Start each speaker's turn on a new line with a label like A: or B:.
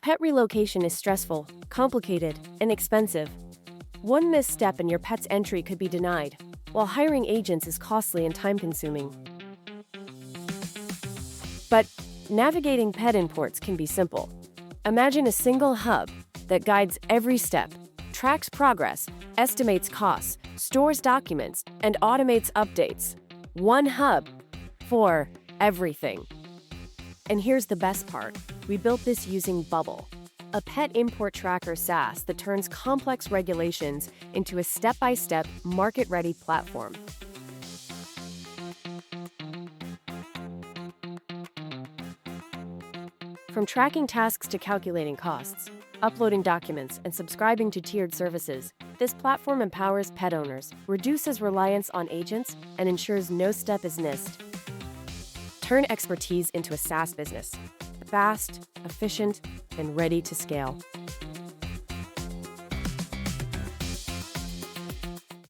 A: Pet relocation is stressful, complicated, and expensive. One misstep and your pet's entry could be denied, while hiring agents is costly and time-consuming. But navigating pet imports can be simple. Imagine a single hub that guides every step, tracks progress, estimates costs, stores documents, and automates updates. One hub for everything. And here's the best part. We built this using Bubble, a pet import tracker SaaS that turns complex regulations into a step-by-step, market-ready platform. From tracking tasks to calculating costs, uploading documents, and subscribing to tiered services, this platform empowers pet owners, reduces reliance on agents, and ensures no step is missed. Turn expertise into a SaaS business. Fast, efficient, and ready to scale.